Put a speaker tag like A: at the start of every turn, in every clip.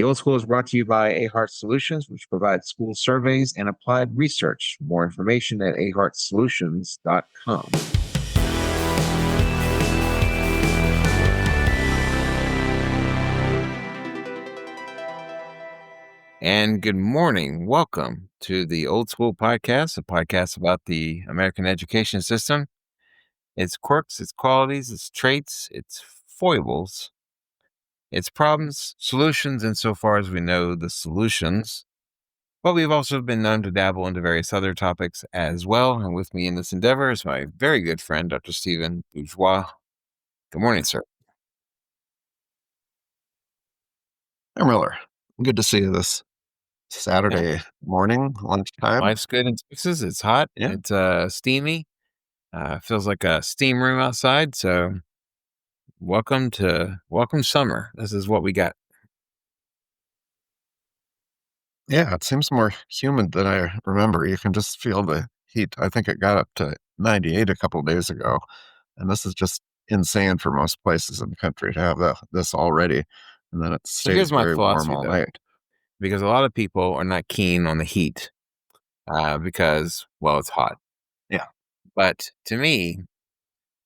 A: The Old School is brought to you by Ahart Solutions, which provides school surveys and applied research. More information at ahartsolutions.com. And good morning. Welcome to the Old School Podcast, a podcast about the American education system, its quirks, its qualities, its traits, its foibles, its problems, solutions, insofar as we know the solutions. But we've also been known to dabble into various other topics as well. And with me in this endeavor is my very good friend, Dr. Stephen Bourgeois. Good morning, sir.
B: Hey, Miller. Good to see you this Saturday morning, lunchtime.
A: Life's good in Texas. It's hot.
B: Yeah.
A: It's steamy. Feels like a steam room outside. So welcome summer. This is what we got.
B: Yeah, it seems more humid than I remember. You can just feel the heat. I think it got up to 98 a couple of days ago. And this is just insane for most places in the country to have this already. And then it stays
A: here's my
B: very warm
A: philosophy,
B: all
A: though.
B: night.
A: Because a lot of people are not keen on the heat because, well, it's hot.
B: Yeah.
A: But to me,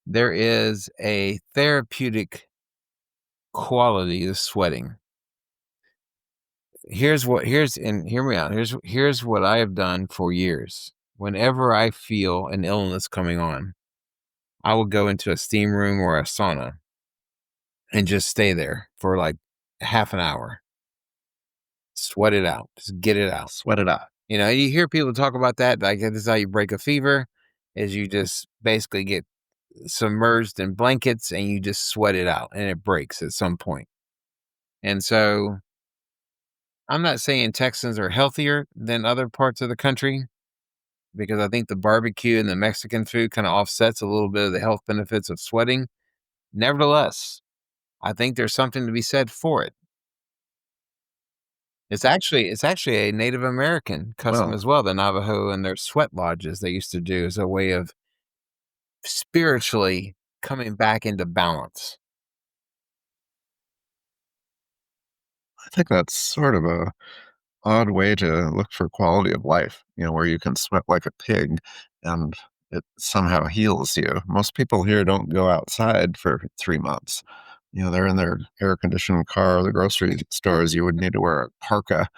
A: there is a therapeutic quality to sweating. Hear me out. Here's what I have done for years. Whenever I feel an illness coming on, I will go into a steam room or a sauna and just stay there for like half an hour. Sweat it out. Just get it out.
B: Sweat it out.
A: You know, you hear people talk about that. Like, this is how you break a fever, is you just basically get submerged in blankets and you just sweat it out and it breaks at some point. And so I'm not saying Texans are healthier than other parts of the country, because I think the barbecue and the Mexican food kind of offsets a little bit of the health benefits of sweating. Nevertheless, I think there's something to be said for it. It's actually a Native American custom as well. The Navajo and their sweat lodges they used to do as a way of spiritually coming back into balance.
B: I think that's sort of a odd way to look for quality of life, where you can sweat like a pig and it somehow heals you. Most people here don't go outside for 3 months. They're in their air-conditioned car. The grocery stores, you would need to wear a parka.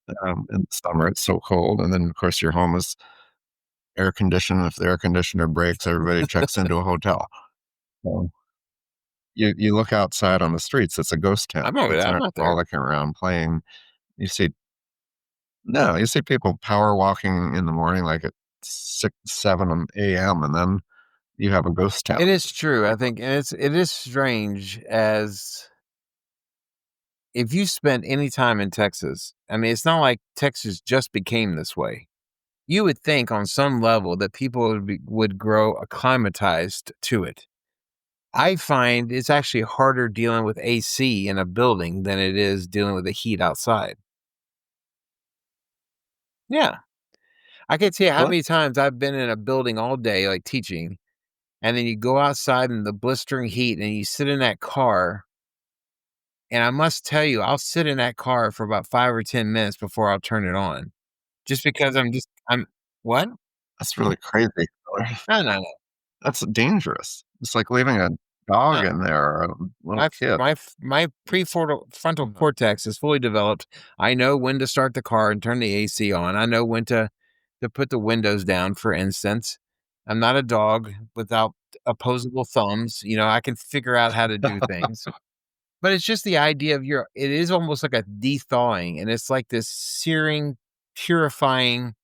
B: In the summer, it's so cold. And then, of course, your home is air-conditioned. If the air conditioner breaks, everybody checks into a hotel. So you look outside on the streets, it's a ghost town.
A: I'm not there.
B: Rollicking around playing. You see people power walking in the morning, like at 6, 7 a.m., and then you have a ghost town.
A: It is true, I think, and it is strange as if you spent any time in Texas. I mean, it's not like Texas just became this way. You would think on some level that people would grow acclimatized to it. I find it's actually harder dealing with AC in a building than it is dealing with the heat outside. Yeah. I can't tell you how many times I've been in a building all day, like teaching, and then you go outside in the blistering heat and you sit in that car. And I must tell you, I'll sit in that car for about 5 or 10 minutes before I'll turn it on. Just because what?
B: That's really crazy.
A: No.
B: That's dangerous. It's like leaving a dog in there or a little kid.
A: My prefrontal cortex is fully developed. I know when to start the car and turn the AC on. I know when to put the windows down, for instance. I'm not a dog without opposable thumbs. I can figure out how to do things. But it's just the idea of it is almost like a thawing, and it's like this searing, purifying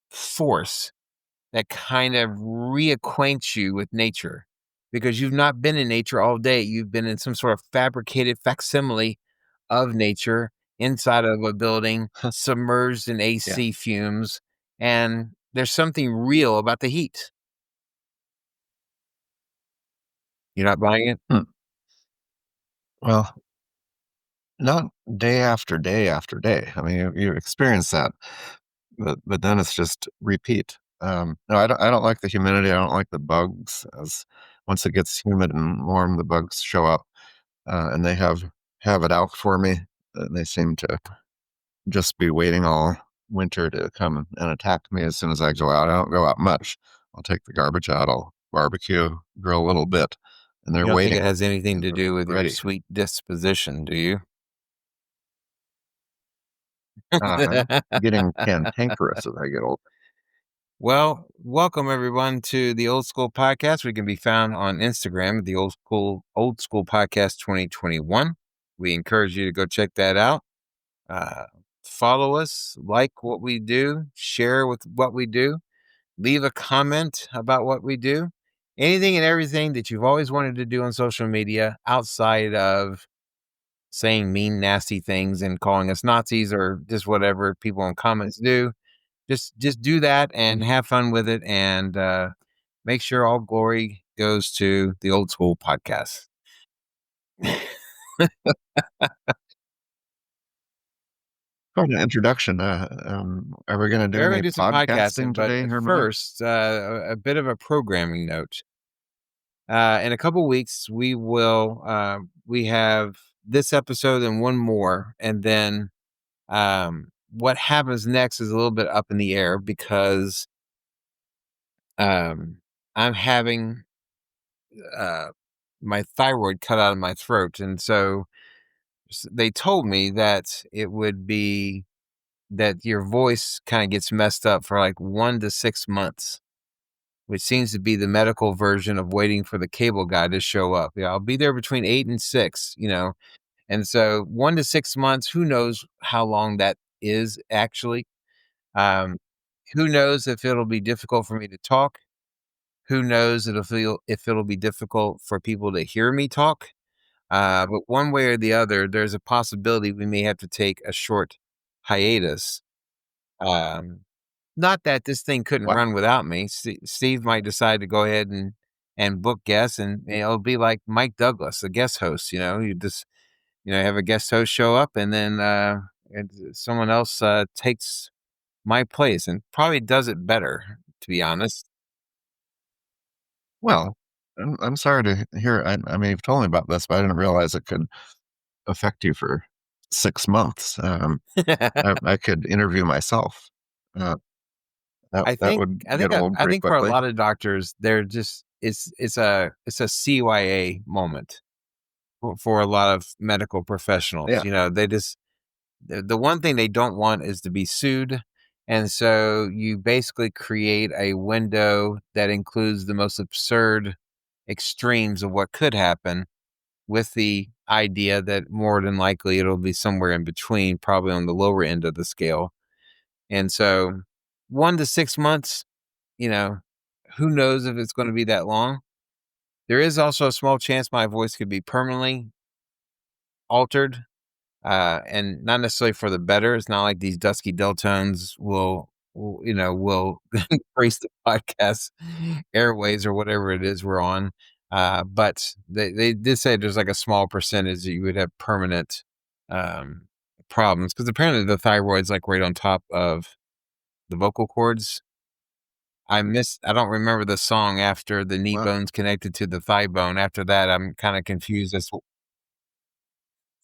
A: force that kind of reacquaints you with nature, because you've not been in nature all day. You've been in some sort of fabricated facsimile of nature inside of a building, submerged in AC fumes, and there's something real about the heat. You're not buying it?
B: Well, not day after day after day. I mean, you experience that, but then it's just repeat. No, I don't like the humidity. I don't like the bugs. As once it gets humid and warm, the bugs show up, and they have it out for me. They seem to just be waiting all winter to come and attack me as soon as I go out. I don't go out much. I'll take the garbage out. I'll barbecue, grill a little bit, and
A: You
B: they're
A: don't think it
B: waiting.
A: has anything to
B: They're
A: do with your
B: ready.
A: sweet disposition, do you?
B: I'm getting cantankerous as I get older.
A: Well, welcome everyone to the Old School Podcast. We can be found on Instagram at the Old School Podcast 2021. We encourage you to go check that out. Uh, Follow us, like what we do, share with what we do, leave a comment about what we do. Anything and everything that you've always wanted to do on social media outside of saying mean, nasty things and calling us Nazis or just whatever people in comments do. Just do that and have fun with it, and make sure all glory goes to the Old School Podcast.
B: For the introduction, are we going to do
A: We're going
B: any
A: to do some
B: podcasting
A: podcasting, but
B: today, Herman?
A: first, a bit of a programming note. In a couple weeks, we have this episode and one more, and then what happens next is a little bit up in the air because um, I'm having uh, my thyroid cut out of my throat, and so they told me that it would be that your voice kind of gets messed up for like 1 to 6 months, which seems to be the medical version of waiting for the cable guy to show up. Yeah, I'll be there between 8 and 6, and so 1 to 6 months. Who knows how long that is actually? Um, who knows if it'll be difficult for me to talk? Who knows if it'll be difficult for people to hear me talk? But one way or the other, there's a possibility we may have to take a short hiatus. Um, Not that this thing couldn't
B: What?
A: run without me. Steve might decide to go ahead and book guests, and it'll be like Mike Douglas, a guest host. You just have a guest host show up, and then someone else takes my place and probably does it better. To be honest,
B: Well, I'm sorry to hear. I mean, you've told me about this, but I didn't realize it could affect you for 6 months. I could interview myself. Uh,
A: I
B: that
A: think
B: would
A: I
B: get
A: think I,
B: old
A: I
B: pretty
A: think for a
B: quickly.
A: lot of doctors, they're just it's a CYA moment for a lot of medical professionals.
B: Yeah.
A: They just the one thing they don't want is to be sued, and so you basically create a window that includes the most absurd extremes of what could happen, with the idea that more than likely it'll be somewhere in between, probably on the lower end of the scale. And so 1 to 6 months, you know, who knows if it's going to be that long? There is also a small chance my voice could be permanently altered, and not necessarily for the better. It's not like these dusky Deltones will grace the podcast airways or whatever it is we're on. But they did say there's like a small percentage that you would have permanent um, problems, because apparently the thyroid's like right on top of the vocal cords. I don't remember the song after the knee
B: Well,
A: bone's connected to the thigh bone. After that, I'm kinda confused as to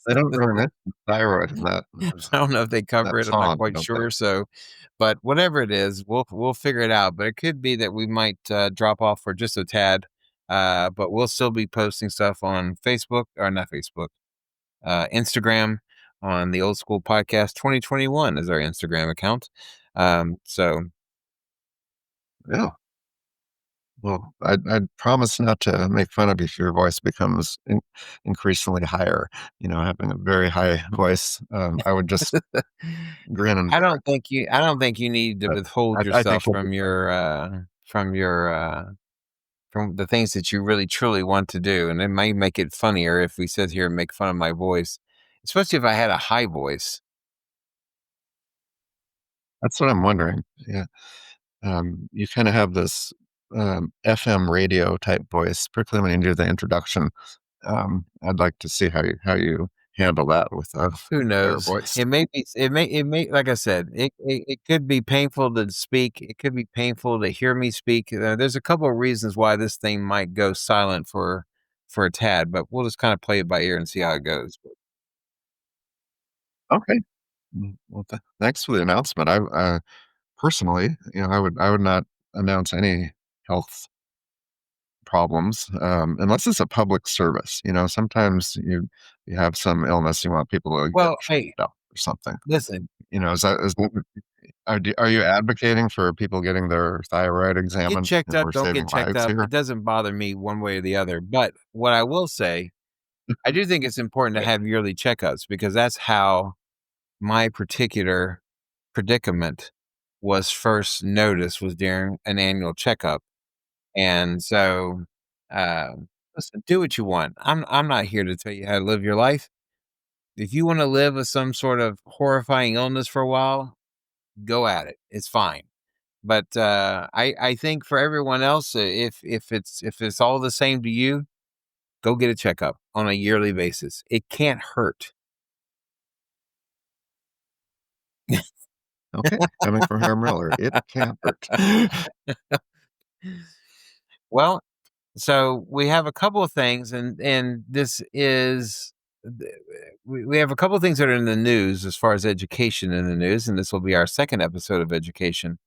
B: they don't really mention thyroid in
A: I don't know if they cover
B: that
A: it, I'm not
B: song, I
A: quite
B: don't think.
A: sure, but whatever it is, we'll figure it out, but it could be that we might, drop off for just a tad, but we'll still be posting stuff on Facebook, or not Facebook, Instagram, on the Old School Podcast 2021 is our Instagram account. So
B: Yeah. Well, I'd promise not to make fun of you if your voice becomes increasingly higher. Having a very high voice, I would just grin and bear it.
A: I don't think you need to
B: But
A: withhold
B: I think
A: yourself
B: we'll be fine.
A: from the things that you really truly want to do, and it might make it funnier if we sit here and make fun of my voice, especially if I had a high voice.
B: That's what I'm wondering. Yeah. You kind of have this FM radio type voice, particularly when you do the introduction. I'd like to see how you handle that with a
A: Who
B: higher
A: knows?
B: voice.
A: It may, like I said, it could be painful to speak. It could be painful to hear me speak. There's a couple of reasons why this thing might go silent for a tad, but we'll just kind of play it by ear and see how it goes.
B: Okay. Well, thanks for the announcement. Personally, I would not announce any health problems, unless it's a public service. Sometimes you have some illness, you want people to get
A: Well, hey,
B: checked out or something.
A: listen,
B: Is that are you advocating for people getting their thyroid
A: get
B: examined?
A: checked up,
B: We're
A: don't get
B: saving
A: checked
B: lives
A: up.
B: here.
A: It doesn't bother me one way or the other. But what I will say, I do think it's important to
B: Right.
A: have yearly checkups because that's how my particular predicament was first noticed was during an annual checkup. And so, uh, listen, do what you want. I'm not here to tell you how to live your life. If you want to live with some sort of horrifying illness for a while, go at it. It's fine. But I think for everyone else, if it's all the same to you, go get a checkup on a yearly basis. It can't hurt.
B: Okay. Coming from Herm Miller, it can't hurt.
A: Well, so we have a couple of things, and this is we have a couple of things that are in the news as far as education in the news, and this will be our second episode of education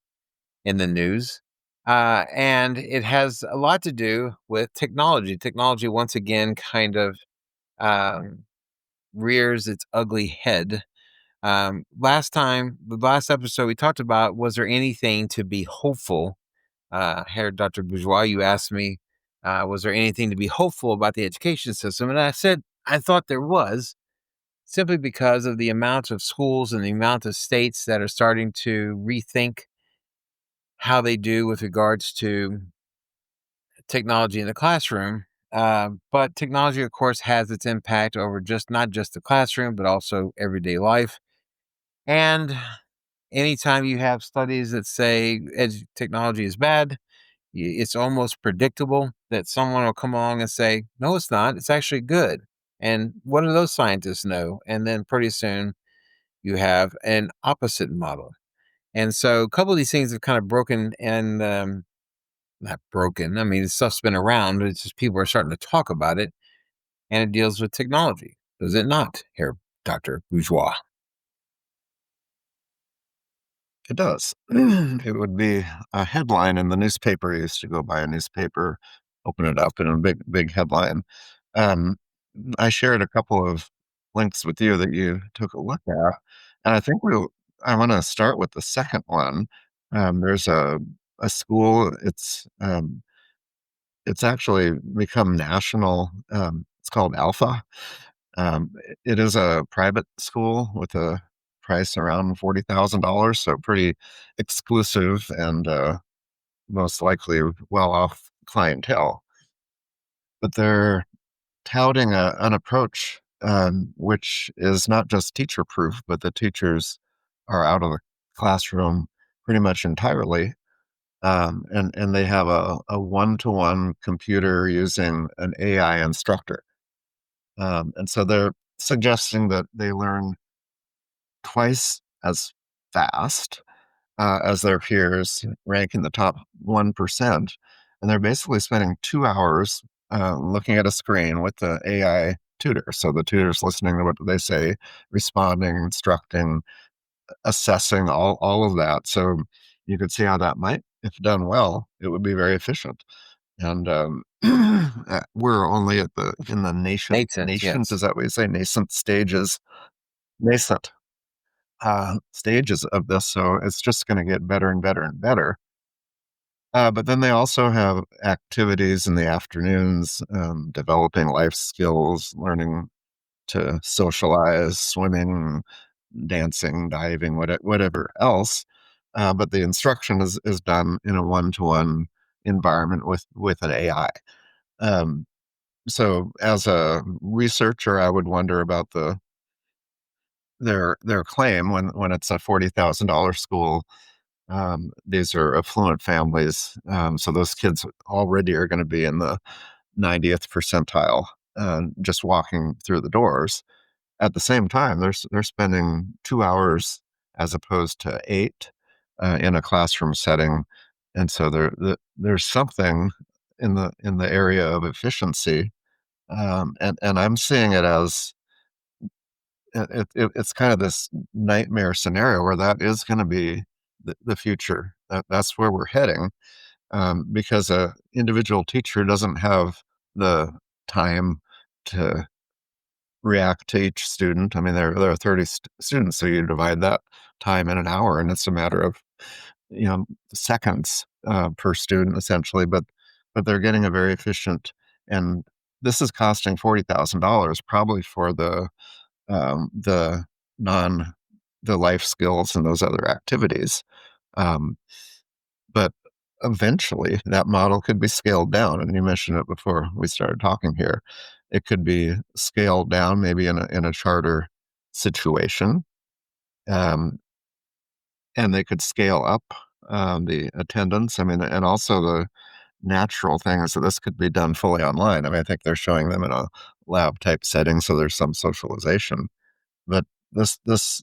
A: in the news. And it has a lot to do with technology. Technology once again kind of um, rears its ugly head. The last episode we talked about, was there anything to be hopeful? Here, Dr. Bourgeois, you asked me, was there anything to be hopeful about the education system? And I said, I thought there was, simply because of the amount of schools and the amount of states that are starting to rethink how they do with regards to technology in the classroom. But technology, of course, has its impact over just not just the classroom, but also everyday life. And anytime you have studies that say technology is bad, it's almost predictable that someone will come along and say, no, it's not. It's actually good. And what do those scientists know? And then pretty soon you have an opposite model. And so a couple of these things have kind of broken and not broken. I mean, this stuff's been around. It's just people are starting to talk about it, and it deals with technology. Does it not, Herr Dr. Bourgeois?
B: It does. It would be a headline in the newspaper. I used to go buy a newspaper, open it up, and a big headline. Um, I shared a couple of links with you that you took a look at, and I want to start with the second one. There's a school. It's actually become national. It's called Alpha. It is a private school with a price around $40,000, so pretty exclusive and most likely well-off clientele. But they're touting an approach which is not just teacher-proof, but the teachers are out of the classroom pretty much entirely, and they have a one-to-one computer using an AI instructor. And so they're suggesting that they learn twice as fast as their peers, rank in the top 1%. And they're basically spending 2 hours looking at a screen with the AI tutor. So the tutor's listening to what they say, responding, instructing, assessing, all of that. So you could see how that might, if done well, it would be very efficient. And we're only at the in the
A: Nascent,
B: nascent,
A: yes.
B: is that what you say? Nascent stages of this, so it's just gonna get better and better and better. But then they also have activities in the afternoons, developing life skills, learning to socialize, swimming, dancing, diving, whatever else. But the instruction is done in a one-to-one environment with an AI. Um, so as a researcher, I would wonder about their claim when it's a $40,000 school. These are affluent families, so those kids already are going to be in the 90th percentile, just walking through the doors. At the same time, they're spending 2 hours as opposed to eight in a classroom setting, and so there's something in the area of efficiency, and I'm seeing it as it's kind of this nightmare scenario where that is going to be the future. That's where we're heading, because a individual teacher doesn't have the time to react to each student. I mean, there are 30 students, so you divide that time in an hour, and it's a matter of, you know, seconds per student essentially. But they're getting a very efficient, and this is costing $40,000 probably for the non the life skills and those other activities. Um, but eventually, that model could be scaled down, and you mentioned it before we started talking here. It could be scaled down, maybe in a charter situation, um, and they could scale up the attendance. I mean, and also the natural thing is that this could be done fully online. I mean, I think they're showing them in a lab type setting, so there's some socialization. But this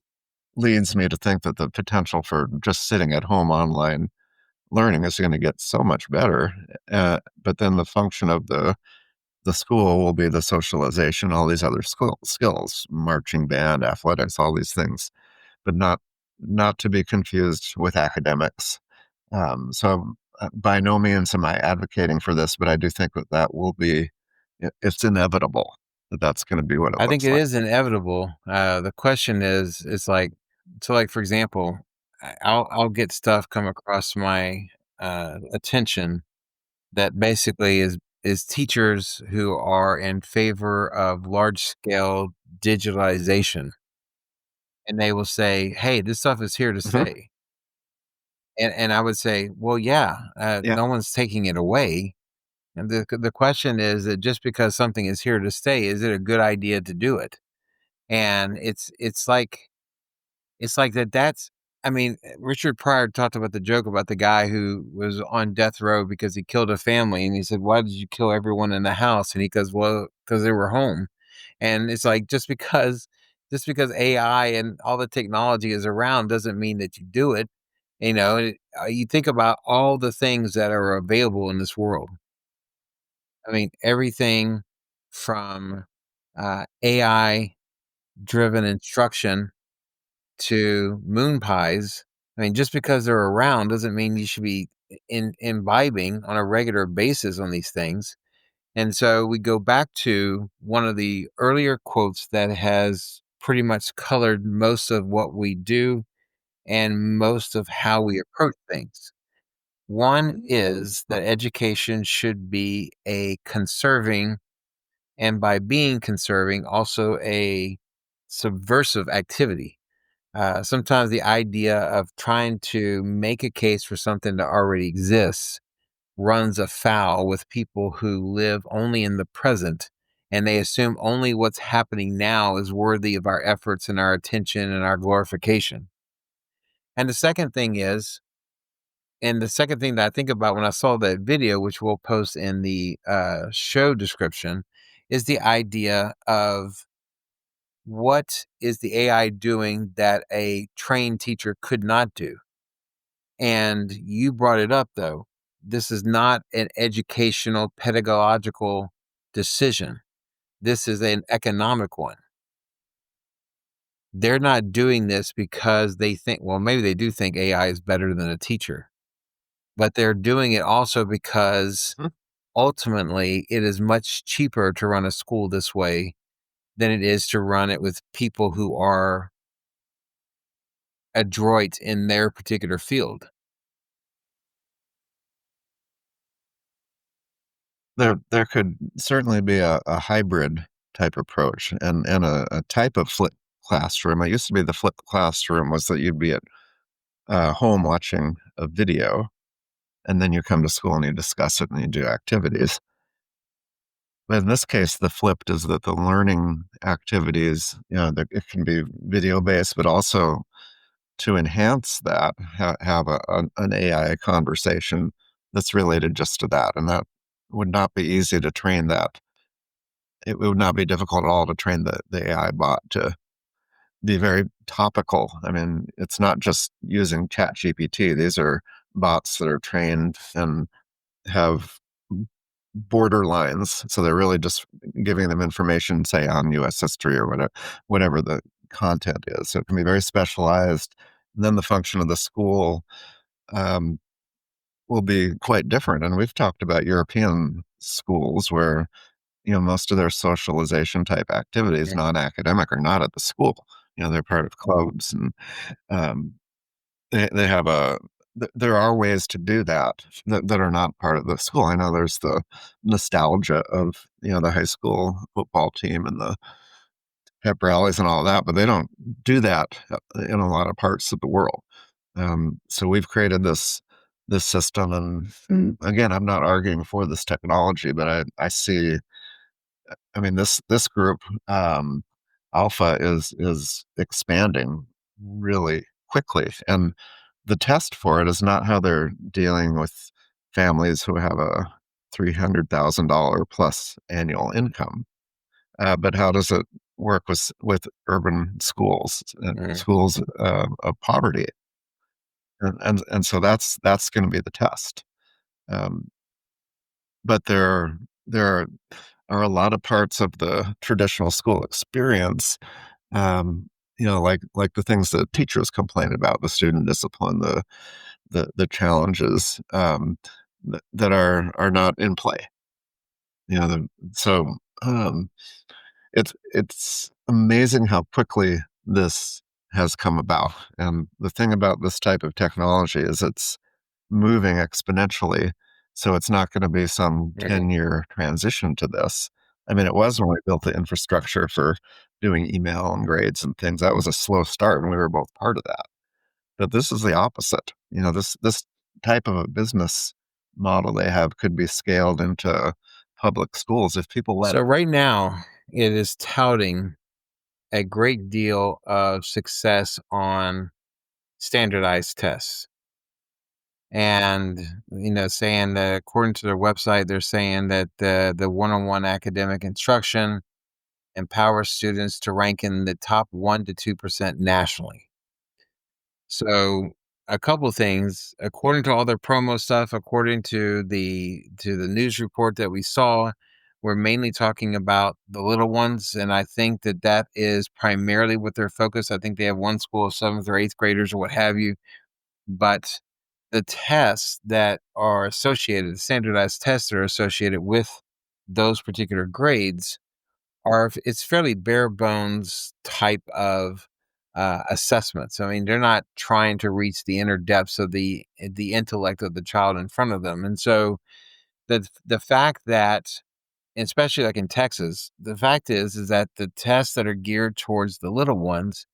B: leads me to think that the potential for just sitting at home online learning is going to get so much better. But then the function of the school will be the socialization, all these other skills, marching band, athletics, all these things, but not to be confused with academics. So by no means am I advocating for this, but I do think that that will be, it's inevitable that that's going to be what it
A: I think
B: looks
A: it
B: like.
A: is inevitable. The question is, it's like, so like, for example, I'll get stuff come across my attention that basically is teachers who are in favor of large scale digitalization, and they will say, "Hey, this stuff is here to
B: Mhm.
A: stay." And I would say, "Well, yeah,
B: Yeah.
A: no one's taking it away." And the question is that just because something is here to stay, is it a good idea to do it? And it's like that's I mean, Richard Pryor talked about the joke about the guy who was on death row because he killed a family, and he said, "Why did you kill everyone in the house?" And he goes, "Well, because they were home." And it's like just because AI and all the technology is around doesn't mean that you do it. You think about all the things that are available in this world. I mean, everything from AI driven instruction to moon pies. I mean, just because they're around doesn't mean you should be imbibing on a regular basis on these things. And so we go back to one of the earlier quotes that has pretty much colored most of what we do and most of how we approach things. One is that education should be a conserving, and by being conserving, also a subversive activity. Sometimes the idea of trying to make a case for something that already exists runs afoul with people who live only in the present, and they assume only what's happening now is worthy of our efforts and our attention and our glorification. And the second thing is, and the second thing that I think about when I saw that video, which we'll post in the show description, is the idea of what is the AI doing that a trained teacher could not do? And you brought it up, though. This is not an educational, pedagogical decision. This is an economic one. They're not doing this because they think, well, maybe they do think AI is better than a teacher, but they're doing it also because
B: Mhm.
A: ultimately it is much cheaper to run a school this way than it is to run it with people who are adroit in their particular field.
B: There could certainly be a hybrid type approach and a type of flipped classroom. It used to be the flipped classroom was that you'd be at home watching a video, and then you come to school and you discuss it and you do activities. But in this case, the flipped is that the learning activities, it can be video based, but also to enhance that, have an AI conversation that's related just to that. And that would not be easy to train that. It would not be difficult at all to train the AI bot to be very topical. I mean, it's not just using Chat GPT. These are bots that are trained and have borderlines. So they're really just giving them information, say on US history or whatever the content is. So it can be very specialized. And then the function of the school um, will be quite different. And we've talked about European schools where, most of their socialization type activities,
A: Mm,
B: non-academic, are not at the school. They're part of clubs, and um, they have there are ways to do that are not part of the school. I know there's the nostalgia of, the high school football team and the pep rallies and all of that, but they don't do that in a lot of parts of the world. So we've created this system, and again, I'm not arguing for this technology, but I see. I mean, this group, Alpha, is expanding really quickly, and the test for it is not how they're dealing with families who have a $300,000 plus annual income, but how does it work with urban schools,
A: mm.
B: schools of poverty, and so that's going to be the test. Um, but there are a lot of parts of the traditional school experience, um, like the things that teachers complain about, the student discipline, the challenges, that are not in play. You know, the, so it's amazing how quickly this has come about. And the thing about this type of technology is it's moving exponentially. So it's not going to be some
A: Mhm.
B: 10-year transition to this. I mean, it was when we built the infrastructure for doing email and grades and things. That was a slow start, and we were both part of that. But this is the opposite. This type of a business model they have could be scaled into public schools if people let
A: So
B: it.
A: right now, it is touting a great deal of success on standardized tests. And, saying that according to their website, they're saying that the one-on-one academic instruction empowers students to rank in the top 1 to 2% nationally. So, a couple things, according to all their promo stuff, according to the news report that we saw, we're mainly talking about the little ones, and I think that that is primarily what their focus. I think they have one school of 7th or 8th graders or what have you, but the tests that are associated, the standardized tests that are associated with those particular grades it's fairly bare bones type of assessments. I mean, they're not trying to reach the inner depths of the intellect of the child in front of them. And so the fact that, especially like in Texas, the fact is that the tests that are geared towards the little ones,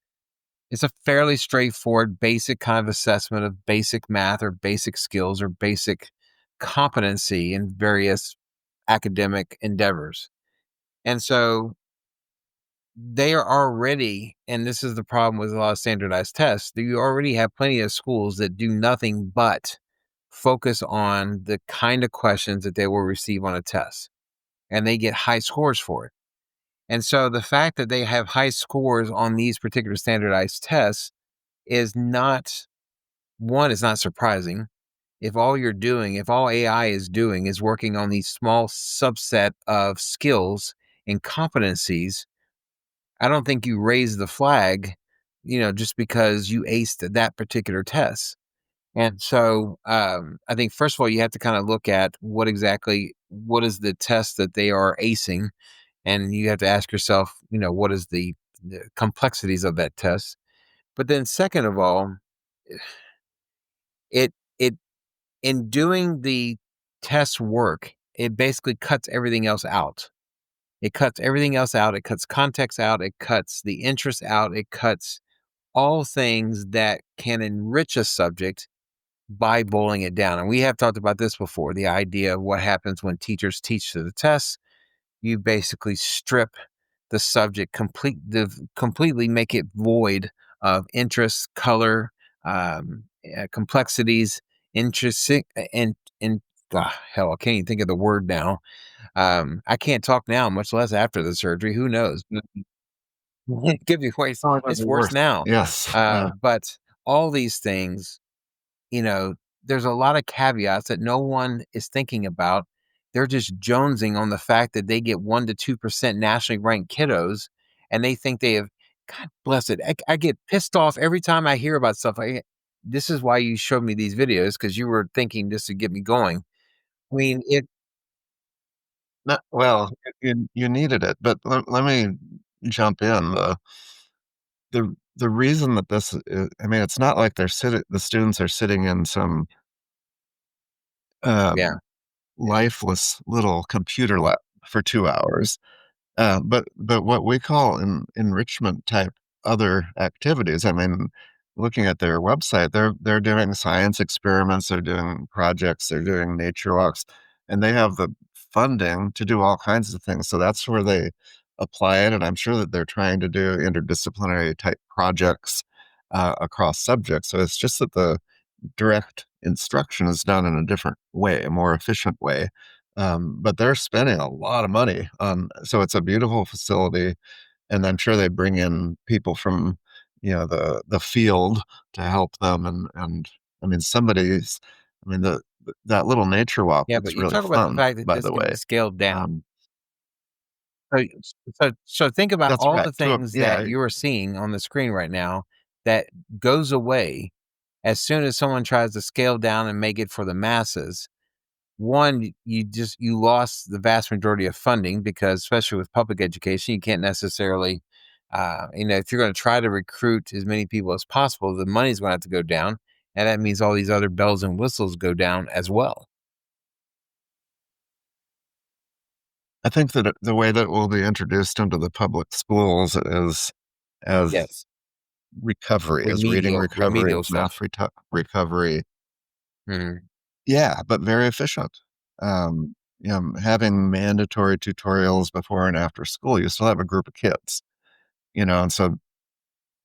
A: it's a fairly straightforward, basic kind of assessment of basic math or basic skills or basic competency in various academic endeavors. And so they are already, and this is the problem with a lot of standardized tests, that you already have plenty of schools that do nothing but focus on the kind of questions that they will receive on a test, and they get high scores for it. And so the fact that they have high scores on these particular standardized tests is not, one, is not surprising. If all AI is doing is working on these small subset of skills and competencies, I don't think you raise the flag, just because you aced that particular test. And so I think first of all, you have to kind of look at what is the test that they are acing, and you have to ask yourself, what is the complexities of that test. But then second of all, it it in doing the test work, it basically cuts everything else out. It cuts everything else out. It cuts context out. It cuts the interest out. It cuts all things that can enrich a subject by boiling it down. And we have talked about this before, the idea of what happens when teachers teach to the test. You basically strip the subject completely make it void of interest, color, complexities, intrinsic, and hell, I can't even think of the word now. I can't talk now, much less after the surgery. Who knows? It could be worse.
B: Oh, it might
A: It's
B: be
A: worse
B: worse.
A: now.
B: Yes.
A: But all these things, you know, there's a lot of caveats that no one is thinking about. They're just jonesing on the fact that they get 1 to 2% nationally ranked kiddos, and they think they have. God bless it. I get pissed off every time I hear about stuff. This is why you showed me these videos because you were thinking this to get me going. I mean, it,
B: Not well, you needed it, but let me jump in. The reason that this is, I mean, it's not like the students are sitting in some
A: yeah,
B: lifeless little computer lab for 2 hours. But what we call enrichment type other activities, I mean, looking at their website, they're doing science experiments, they're doing projects, they're doing nature walks, and they have the funding to do all kinds of things. So that's where they apply it, and I'm sure that they're trying to do interdisciplinary type projects across subjects. So it's just that the direct instruction is done in a different way, a more efficient way. But they're spending a lot of money on, so it's a beautiful facility, and I'm sure they bring in people from, the field to help them, and I mean somebody's, I mean that little nature walk
A: yeah. But
B: looks
A: you
B: really
A: talk about the
B: fun,
A: fact that
B: by
A: this
B: the
A: can be
B: way.
A: scaled down.
B: Um,
A: So, so think about
B: that's
A: all
B: right.
A: the things that
B: Yeah,
A: you are seeing on the screen right now that goes away as soon as someone tries to scale down and make it for the masses. One, you lost the vast majority of funding because, especially with public education, you can't necessarily, if you're going to try to recruit as many people as possible, the money's going to have to go down, and that means all these other bells and whistles go down as well.
B: I think that the way that will be introduced into the public schools is as
A: Yes,
B: recovery, as reading recovery,
A: remedial
B: math
A: stuff.
B: recovery.
A: Mhm.
B: Yeah, but very efficient. Having mandatory tutorials before and after school, you still have a group of kids, and so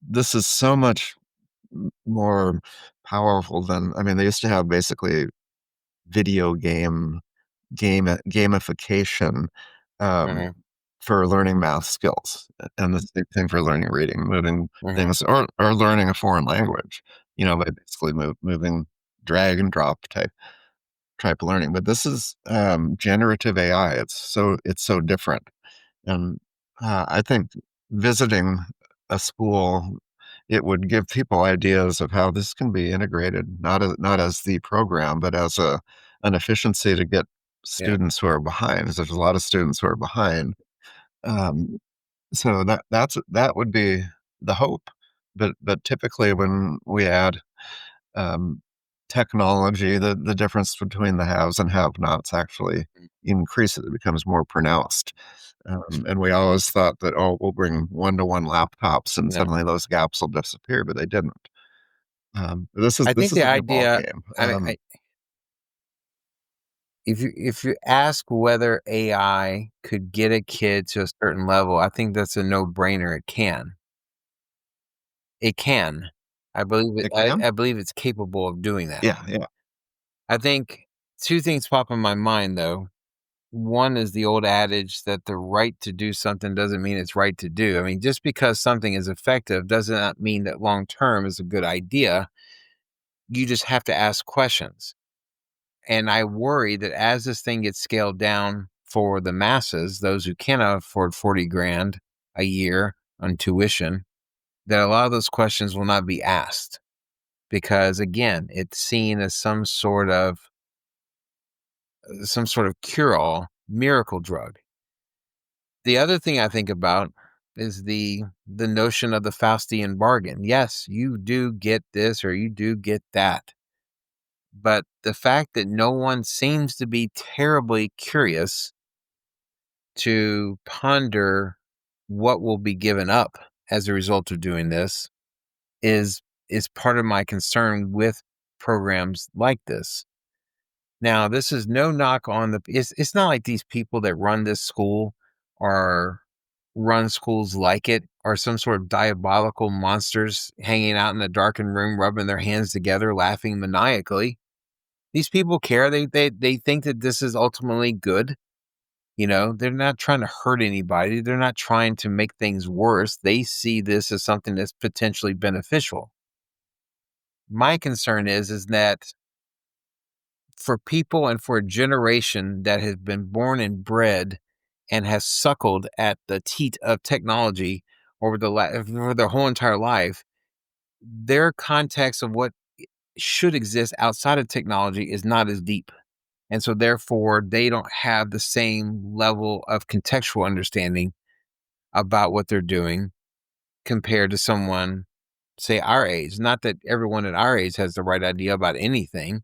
B: this is so much more powerful than, I mean, they used to have basically video gamification um,
A: Mhm.
B: for learning math skills, and the same thing for learning reading, moving
A: Mhm.
B: things, or learning a foreign language, by basically moving drag and drop type learning. But this is generative AI. It's so different, and I think visiting a school, it would give people ideas of how this can be integrated, not as the program, but as an efficiency to get
A: Yeah.
B: students who are behind. 'Cause there's a lot of students who are behind. Um, so that would be the hope. But typically when we add um, technology, the difference between the haves and have-nots actually increases. It becomes more pronounced. And we always thought that, oh, we'll bring one-to-one laptops and
A: No.
B: suddenly those gaps will disappear, but they didn't. This is
A: I
B: this
A: think
B: is
A: the
B: a new ball
A: idea,
B: game.
A: if you ask whether AI could get a kid to a certain level, I think that's a no-brainer. It can. It can. I believe it.
B: It can?
A: I believe it's capable of doing that.
B: Yeah, yeah.
A: I think two things pop in my mind though. One is the old adage that the right to do something doesn't mean it's right to do. I mean, just because something is effective does not mean that long term is a good idea. You just have to ask questions. And I worry that as this thing gets scaled down for the masses, those who cannot afford 40 grand a year on tuition, that a lot of those questions will not be asked because again, it's seen as some sort of cure-all miracle drug. The other thing I think about is the notion of the Faustian bargain. Yes, you do get this or you do get that. But the fact that no one seems to be terribly curious to ponder what will be given up as a result of doing this is is part of my concern with programs like this. Now, this is no knock on it's not like these people that run this school or run schools like it are some sort of diabolical monsters hanging out in a darkened room, rubbing their hands together, laughing maniacally. These people care. They think that this is ultimately good. They're not trying to hurt anybody. They're not trying to make things worse. They see this as something that's potentially beneficial. My concern is that for people and for a generation that has been born and bred and has suckled at the teat of technology, over for their whole entire life, their context of what should exist outside of technology is not as deep. And so therefore they don't have the same level of contextual understanding about what they're doing compared to someone, say, our age. Not that everyone at our age has the right idea about anything,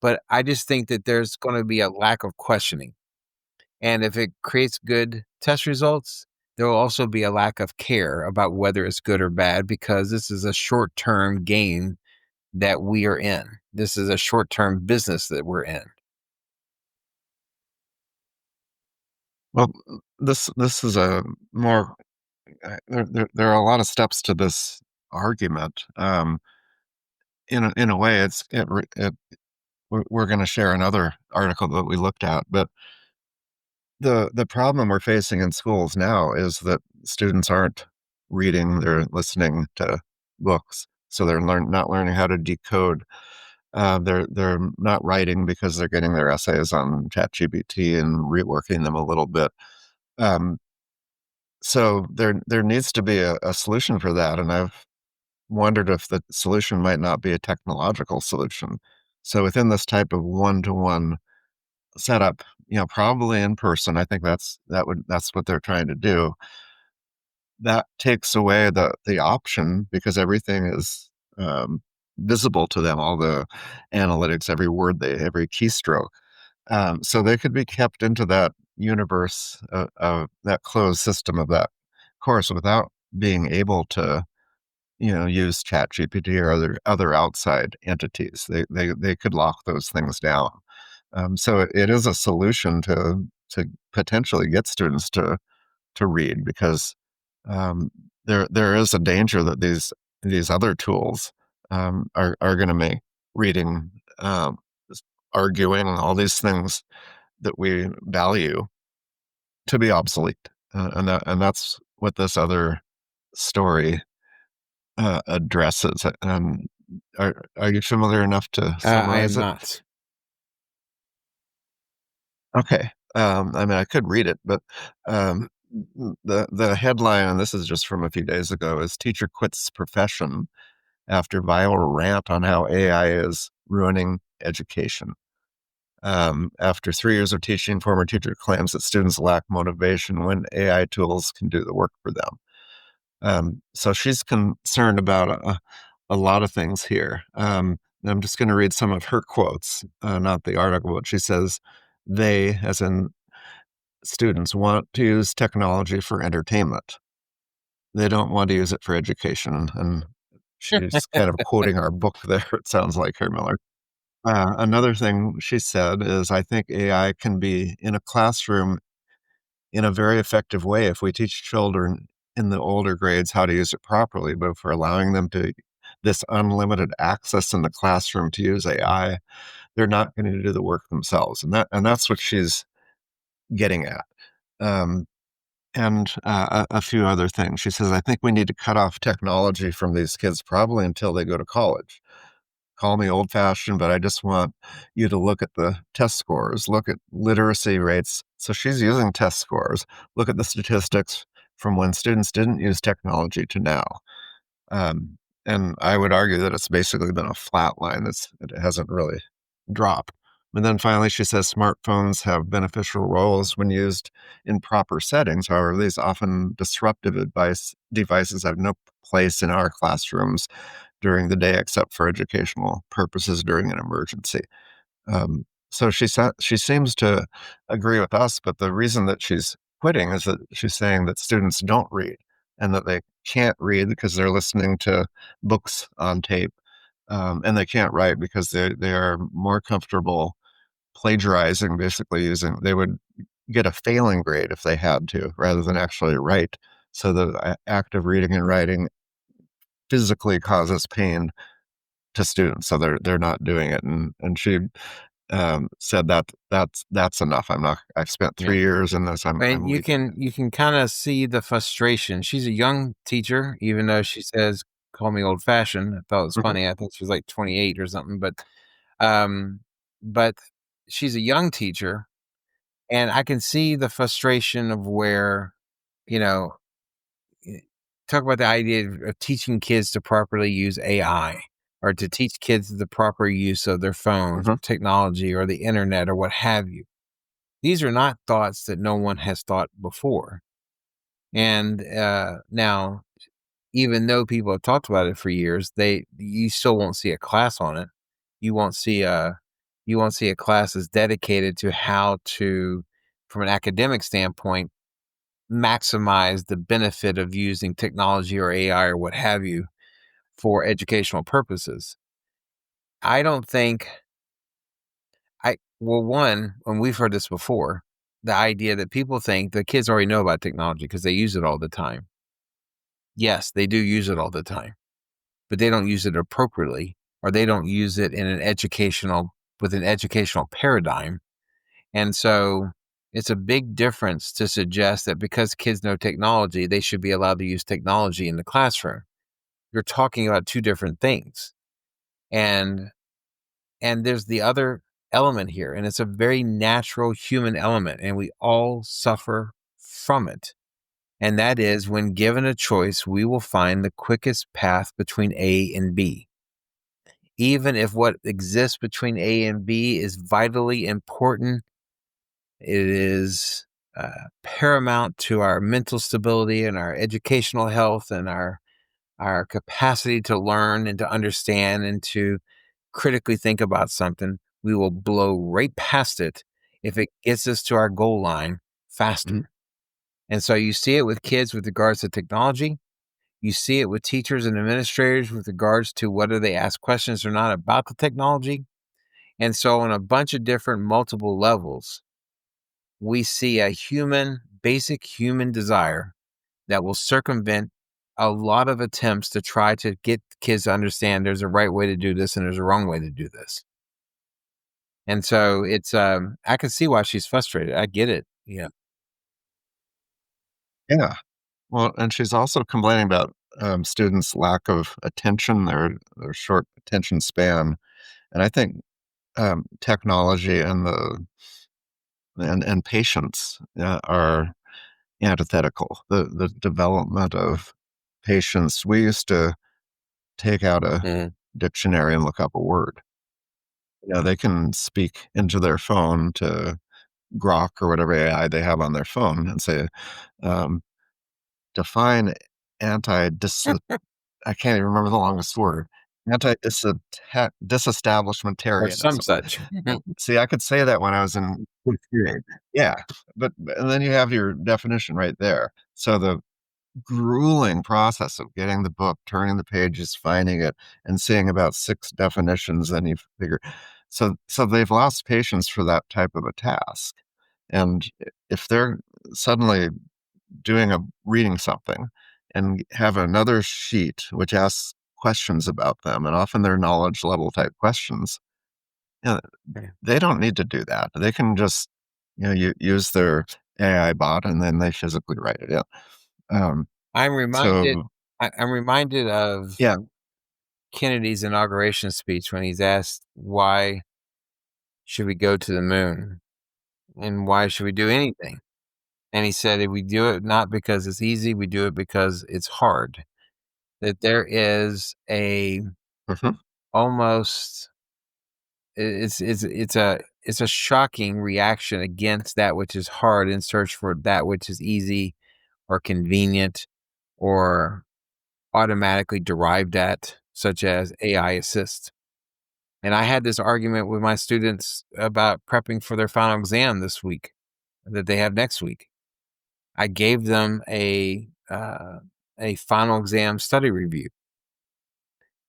A: but I just think that there's going to be a lack of questioning. And if it creates good test results, there will also be a lack of care about whether it's good or bad because this is a short term game that we are in. This is a short term business that we're in.
B: Well, this is a more there are a lot of steps to this argument. In a way, we're going to share another article that we looked at, but the problem we're facing in schools now is that students aren't reading; they're listening to books, so they're not learning how to decode. They're not writing because they're getting their essays on ChatGPT and reworking them a little bit. Um, so there needs to be a solution for that, and I've wondered if the solution might not be a technological solution. So within this type of one-to-one setup, probably in person, I think that's what they're trying to do. That takes away the option because everything is visible to them, all the analytics, every word every keystroke. So they could be kept into that universe of that closed system of that course without being able to, use ChatGPT or other outside entities. They could lock those things down. So it is a solution to potentially get students to read because there is a danger that these other tools are going to make reading, arguing, all these things that we value to be obsolete, and that's what this other story addresses. Are you familiar enough to
A: I am
B: summarize it?
A: not.
B: Okay. I mean, I could read it, but um, the headline, and this is just from a few days ago, is "Teacher Quits Profession After Viral Rant on How AI is Ruining Education." After 3 years of teaching, former teacher claims that students lack motivation when AI tools can do the work for them. So she's concerned about a lot of things here. I'm just going to read some of her quotes, not the article, but she says, they, as in students, want to use technology for entertainment. They don't want to use it for education. And she's kind of quoting our book there, it sounds like her, Miller. Another thing she said is, I think AI can be in a classroom in a very effective way if we teach children in the older grades how to use it properly. But if we're allowing them to this unlimited access in the classroom to use AI, they're not going to do the work themselves, and that's what she's getting at. Um, and a few other things. She says, I think we need to cut off technology from these kids probably until they go to college. Call me old fashioned, but I just want you to look at the test scores, look at literacy rates. So she's using test scores. Look at the statistics from when students didn't use technology to now. Um, and I would argue that it's basically been a flat line. It hasn't really dropped. And then finally, she says smartphones have beneficial roles when used in proper settings. However, these often disruptive devices have no place in our classrooms during the day except for educational purposes during an emergency. So she seems to agree with us, but the reason that she's quitting is that she's saying that students don't read and that they can't read because they're listening to books on tape, and they can't write because they are more comfortable plagiarizing, basically using. They would get a failing grade if they had to, rather than actually write. So the act of reading and writing physically causes pain to students, so they're not doing it. And she said that that's enough. I've spent
A: Yeah.
B: 3 years in this. I'm
A: And you
B: leaving.
A: can you can kind of see the frustration. She's a young teacher, even though she says, "Call me old fashioned." I thought it was
B: Mhm.
A: funny. I think she was like 28 or something, um, but she's a young teacher, and I can see the frustration of where, you know, eh, talk about the idea of teaching kids to properly use AI or to teach kids the proper use of their phones,
B: Mhm.
A: or technology, or the internet, or what have you. These are not thoughts that no one has thought before. And now, even though people have talked about it for years, you still won't see a class on it. You won't see a you won't see a class that's dedicated to how to, from an academic standpoint, maximize the benefit of using technology or AI or what have you for educational purposes. I don't think one, and we've heard this before, the idea that people think the kids already know about technology because they use it all the time. Yes, they do use it all the time, but they don't use it appropriately, or they don't use it in with an educational paradigm. And so it's a big difference to suggest that because kids know technology, they should be allowed to use technology in the classroom. You're talking about two different things. And there's the other element here, and it's a very natural human element, and we all suffer from it. And that is, when given a choice, we will find the quickest path between A and B. Even if what exists between A and B is vitally important, it is paramount to our mental stability and our educational health and our capacity to learn and to understand and to critically think about something, we will blow right past it if it gets us to our goal line faster.
B: Mhm.
A: And so you see it with kids with regards to technology. You see it with teachers and administrators with regards to whether they ask questions or not about the technology. And so, on a bunch of different multiple levels, we see a basic human desire that will circumvent a lot of attempts to try to get kids to understand there's a right way to do this and there's a wrong way to do this. And so I can see why she's frustrated. I get it. Yeah.
B: Yeah. Well, and she's also complaining about, students' lack of attention, their short attention span, and I think, technology and patience, are antithetical. The development of patience, we used to take out a
A: Mhm.
B: dictionary and look up a word. They can speak into their phone to Grok or whatever AI they have on their phone and say, um, define anti dis I can't even remember the longest word.
A: Or some
B: Disestablishmentarianism.
A: such.
B: See, I could say that when I was in 5th grade. Yeah, but and then you have your definition right there. So the grueling process of getting the book, turning the pages, finding it, and seeing about 6 definitions, then you figure so they've lost patience for that type of a task, and if they're suddenly reading something and have another sheet which asks questions about them, and often they're knowledge level type questions, you know,
A: Yeah.
B: they don't need to do that. They can just, use their AI bot, and then they physically write it in. Um,
A: I'm reminded
B: so
A: I'm reminded of
B: yeah.
A: Kennedy's inauguration speech when he's asked, why should we go to the moon? And why should we do anything? And he said, if we do it not because it's easy, we do it because it's hard. That there is a
B: Mhm.
A: almost it's a shocking reaction against that which is hard in search for that which is easy or convenient or automatically derived at, such as AI assist. And I had this argument with my students about prepping for their final exam this week that they have next week. I gave them a final exam study review,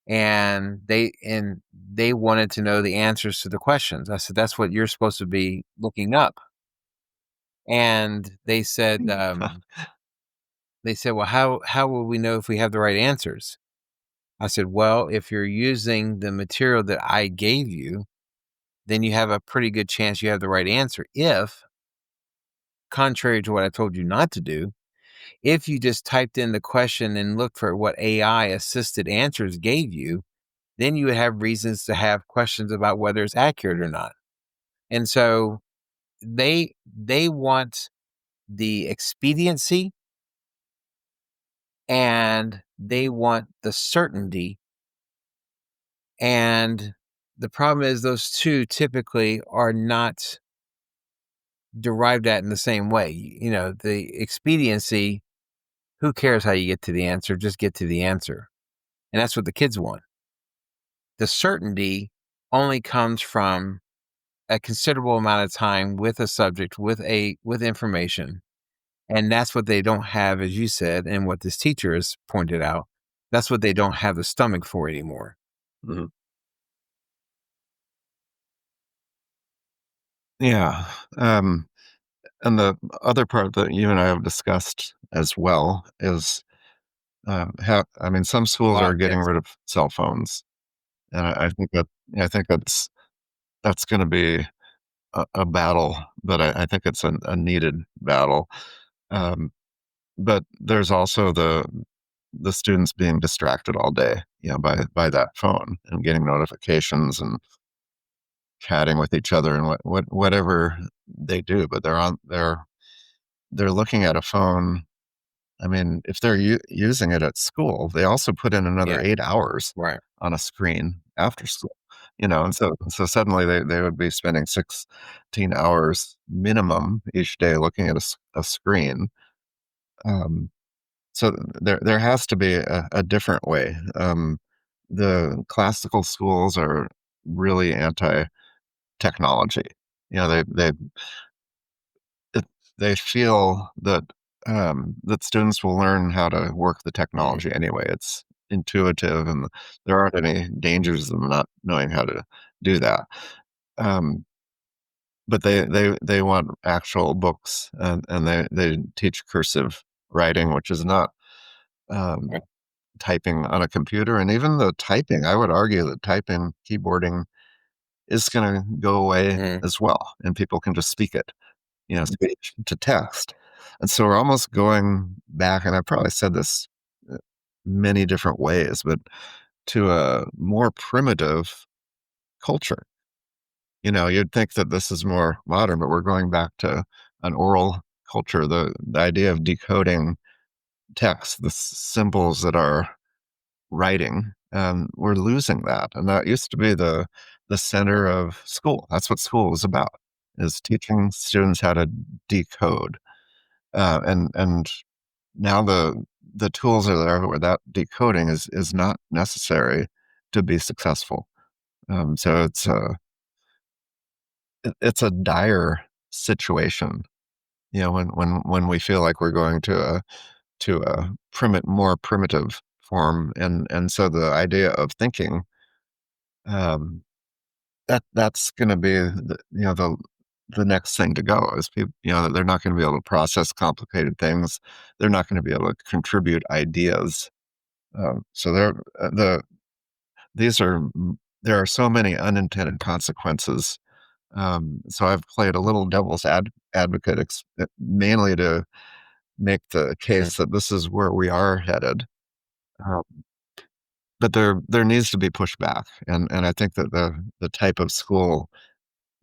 A: and they wanted to know the answers to the questions. I said, "That's what you're supposed to be looking up." And they said, "Well, how will we know if we have the right answers?" I said, "Well, if you're using the material that I gave you, then you have a pretty good chance you have the right answer. If, contrary to what I told you not to do, if you just typed in the question and looked for what AI assisted answers gave you, then you would have reasons to have questions about whether it's accurate or not." And so they want the expediency and they want the certainty. And the problem is those two typically are not derived at in the same way. The expediency, who cares how you get to the answer? Just get to the answer. And that's what the kids want. The certainty only comes from a considerable amount of time with a subject, with information. And that's what they don't have, as you said, and what this teacher has pointed out. That's what they don't have the stomach for anymore.
B: Mhm. Yeah. And the other part that you and I have discussed as well is how, I mean, some
A: A
B: schools
A: lot
B: are
A: of
B: getting
A: kids.
B: rid of cell phones. And I think that's going to be a battle, but I think it's a needed battle. Um, but there's also the students being distracted all day, by that phone and getting notifications and chatting with each other and whatever they do. But they're looking at a phone. I mean, if they're using it at school, they also put in another
A: Yeah,
B: 8 hours
A: right.
B: on a screen after school. And so suddenly they would be spending 16 hours minimum each day looking at a screen. Um, so there has to be a different way. The classical schools are really anti-technology. You know, it, they feel that students will learn how to work the
A: Mm.
B: technology anyway. It's intuitive, and there aren't any dangers of them not knowing how to do that. Um, but they want actual books, and they teach cursive writing, which is not um,
A: Right.
B: typing on a computer. And even the typing, I would argue that typing, keyboarding is going to go away
A: Mhm.
B: as well, and people can just speak it, speech to text. And so we're almost going back, and I probably said this uh, many different ways, but to a more primitive culture. You'd think that this is more modern, but we're going back to an oral culture. The idea of decoding text, the symbols that are writing, we're losing that. And that used to be the center of school. That's what school was about, is teaching students how to decode. And now the tools are there where that decoding is not necessary to be successful. So it's a dire situation. When we feel like we're going to a more primitive form, and so the idea of thinking, um, that's going to be the next thing to go is people. They're not going to be able to process complicated things. They're not going to be able to contribute ideas. So the these are there are so many unintended consequences. So I've played a little devil's advocate, mainly to make the
A: Mm.
B: case that this is where we are headed. Uh, but there needs to be pushback, and I think that the type of school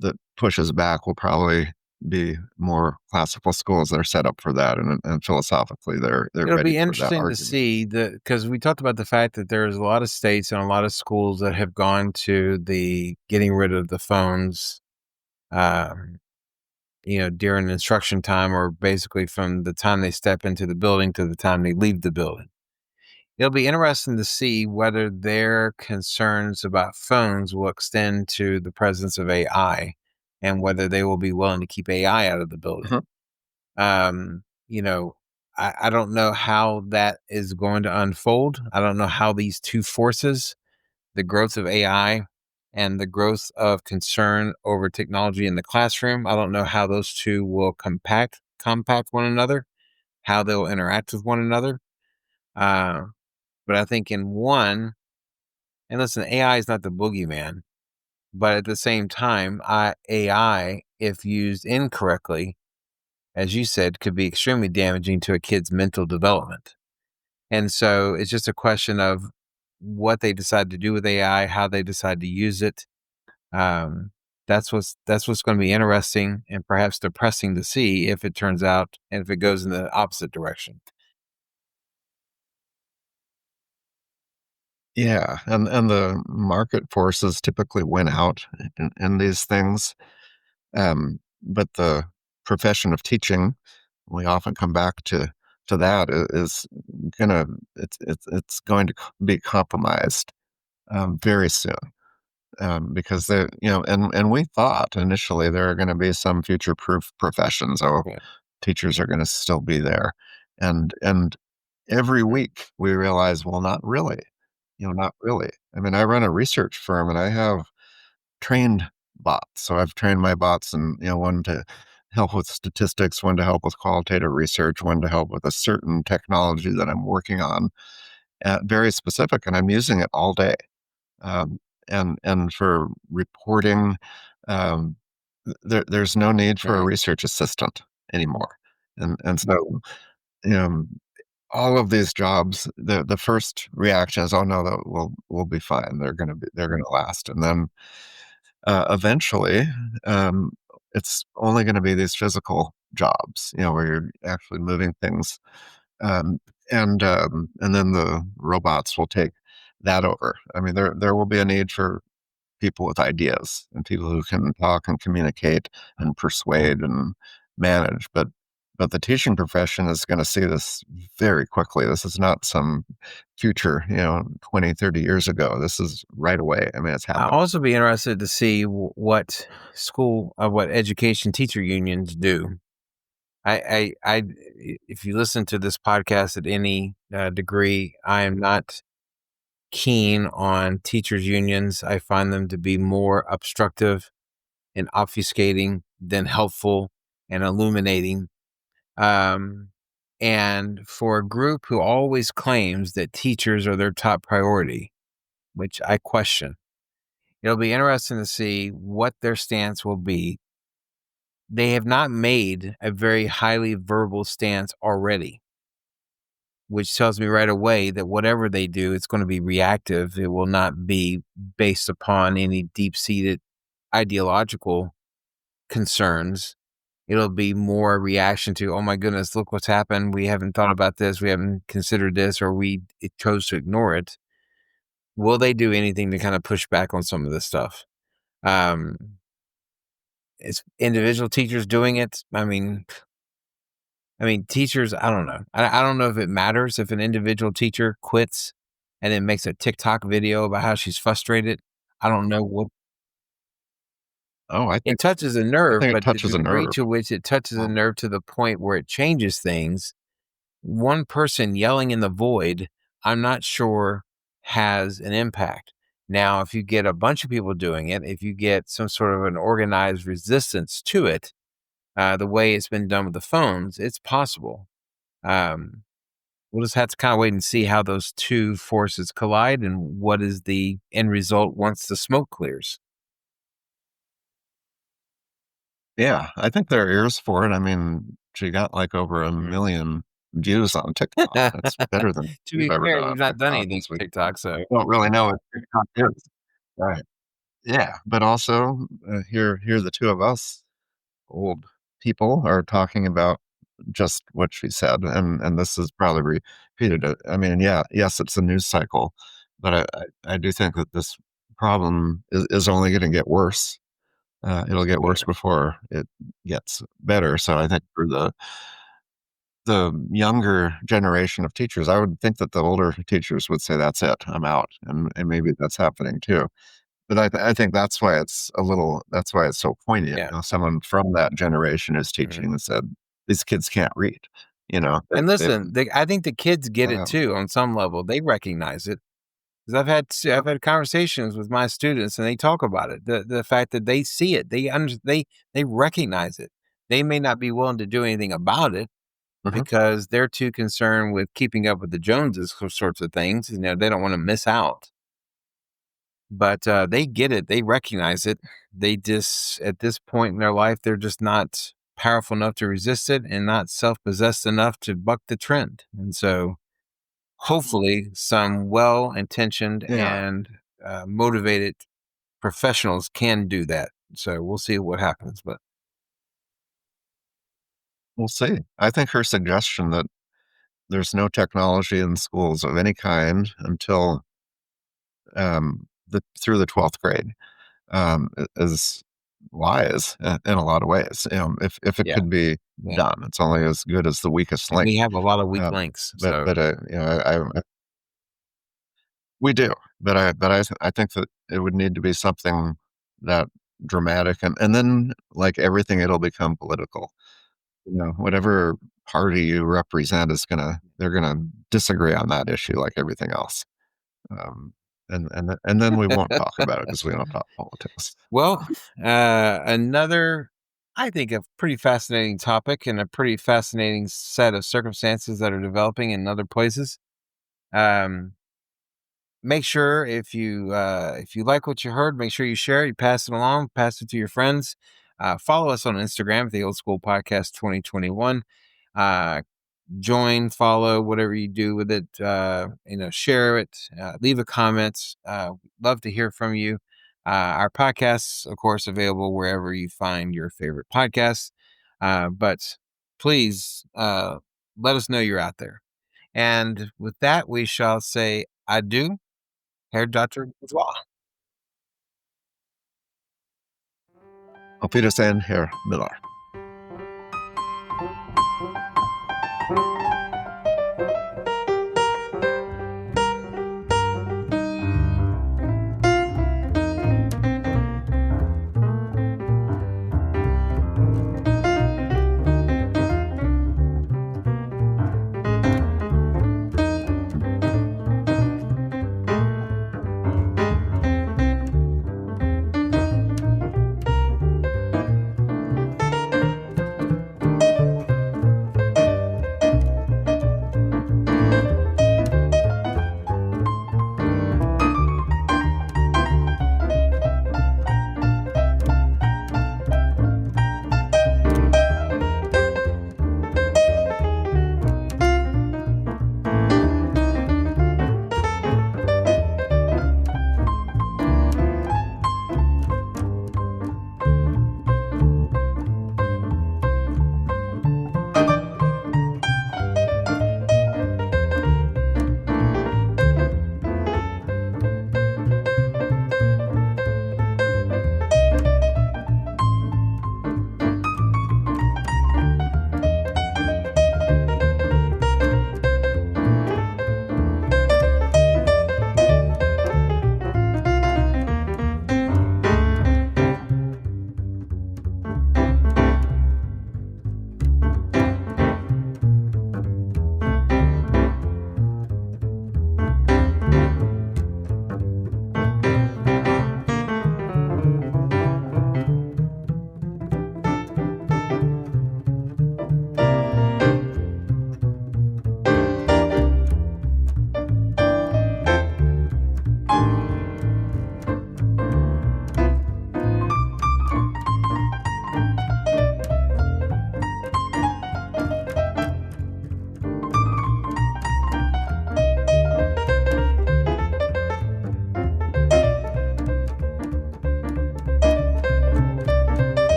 B: that pushes back will probably be more classical schools that are set up for that, and philosophically they're
A: It'll
B: ready
A: be
B: for that
A: interesting to
B: argument.
A: see because we talked about the fact that there's a lot of states and a lot of schools that have gone to the getting rid of the phones, um, during instruction time, or basically from the time they step into the building to the time they leave the building. It'll be interesting to see whether their concerns about phones will extend to the presence of AI, and whether they will be willing to keep AI out of the building.
B: Mhm.
A: Um, you know, I don't know how that is going to unfold. I don't know how these two forces, the growth of AI and the growth of concern over technology in the classroom, I don't know how those two will compact one another, how they'll interact with one another. Uh, but I think in one, and listen, AI is not the boogeyman, but at the same time, AI, if used incorrectly, as you said, could be extremely damaging to a kid's mental development. And so it's just a question of what they decide to do with AI, how they decide to use it. Um, that's what's going to be interesting and perhaps depressing to see if it turns out and if it goes in the opposite direction.
B: Yeah, and the market forces typically win out in these things. But the profession of teaching, we often come back to that, is gonna it's going to be compromised very soon. Because and we thought initially there are going to be some future proof professions. Oh,
A: Yeah.
B: teachers are going to still be there, and every week we realize, well, not really. Not really. I mean, I run a research firm, and I have trained bots. So I've trained my bots, and one to help with statistics, one to help with qualitative research, one to help with a certain technology that I'm working on, very specific, and I'm using it all day. Um, and for reporting, um, there's no need for a
A: Right.
B: research assistant anymore. And so, um, all of these jobs, the first reaction is, "Oh, no, that will be fine. They're gonna last." And then, eventually, um, it's only gonna be these physical jobs, where you're actually moving things, um, and then the robots will take that over. I mean, there will be a need for people with ideas and people who can talk and communicate and persuade and manage. But the teaching profession is going to see this very quickly. This is not some future, 20, 30 years ago. This is right away. I mean, it's
A: I'll
B: happening.
A: also be interested to see what what education teacher unions do. If you listen to this podcast at any degree, I am not keen on teachers unions. I find them to be more obstructive and obfuscating than helpful and illuminating. Um, and for a group who always claims that teachers are their top priority, which I question, it'll be interesting to see what their stance will be. They have not made a very highly verbal stance already, which tells me right away that whatever they do, it's going to be reactive. It will not be based upon any deep seated ideological concerns. It'll be more a reaction to, oh my goodness, look what's happened. We haven't thought about this. We haven't considered this, or it chose to ignore it. Will they do anything to kind of push back on some of this stuff? Um, it's individual teachers doing it. I mean, teachers, I don't know. I don't know if it matters if an individual teacher quits and then makes a TikTok video about how she's frustrated. I don't know what
B: Oh,
A: it touches a
B: I
A: nerve,
B: think it
A: but the
B: touches a
A: degree
B: nerve.
A: to which it touches a
B: Oh,
A: nerve to the point where it changes things, one person yelling in the void, I'm not sure has an impact. Now, if you get a bunch of people doing it, if you get some sort of an organized resistance to it, the way it's been done with the phones, it's possible. Um, we'll just have to kind of wait and see how those two forces collide and what is the end result once the smoke clears.
B: yeah, I think there are ears for it. I mean, she got like over a
A: Mm.
B: million views on TikTok. That's better than
A: To
B: we've
A: be
B: ever
A: fair,
B: done
A: we've
B: on
A: not done
B: TikTok
A: anything
B: because
A: with
B: we
A: TikTok, so
B: don't really know what TikTok is. Right. Yeah, but also, here the two of us old people are talking about just what she said, and this is probably repeated. I mean, yeah, yes, it's a news cycle, but I do think that this problem is only going to get worse. It'll get worse
A: yeah.
B: before it gets better. So I think for the younger generation of teachers, I would think that the older teachers would say, "That's it, I'm out," and maybe that's happening too. But I think that's why it's so poignant,
A: Yeah.
B: someone from that generation is teaching
A: Mhm.
B: and said, "These kids can't read," you know?
A: And
B: They
A: listen, I think the kids get it
B: um,
A: too on some level. They recognize it. 'Cause I've had conversations with my students and they talk about it. The fact that they see it, they recognize it. They may not be willing to do anything about it
B: mhm.
A: because they're too concerned with keeping up with the Joneses sorts of things. They don't want to miss out. But they get it. They recognize it. They just at this point in their life, they're just not powerful enough to resist it and not self-possessed enough to buck the trend. And so hopefully some well-intentioned
B: Yeah,
A: and motivated professionals can do that. So we'll see what happens. But
B: we'll see. I think her suggestion that there's no technology in schools of any kind until through the 12th grade is wise in a lot of ways. If it
A: Yeah,
B: could be
A: yeah,
B: done, it's only as good as the weakest
A: and
B: link.
A: we have a lot of weak
B: Um,
A: links, so
B: we do, I think that it would need to be something that dramatic, and then like everything, it'll become political. Whatever party you represent they're gonna disagree on that issue like everything else. Um, and then we won't talk about it because we don't talk politics.
A: well, another, I think, a pretty fascinating topic and a pretty fascinating set of circumstances that are developing in other places. Um, Make sure if you like what you heard, make sure you share it, you pass it along, pass it to your friends. Follow us on Instagram, the Old School Podcast 2021. Uh, Join, follow, whatever you do with it. Share it, leave a comment. Love to hear from you. Our podcasts, of course, available wherever you find your favorite podcasts. But please let us know you're out there. And with that, we shall say adieu, Herr Dr. Bourgeois.
B: Auf Wiedersehen, Herr Miller.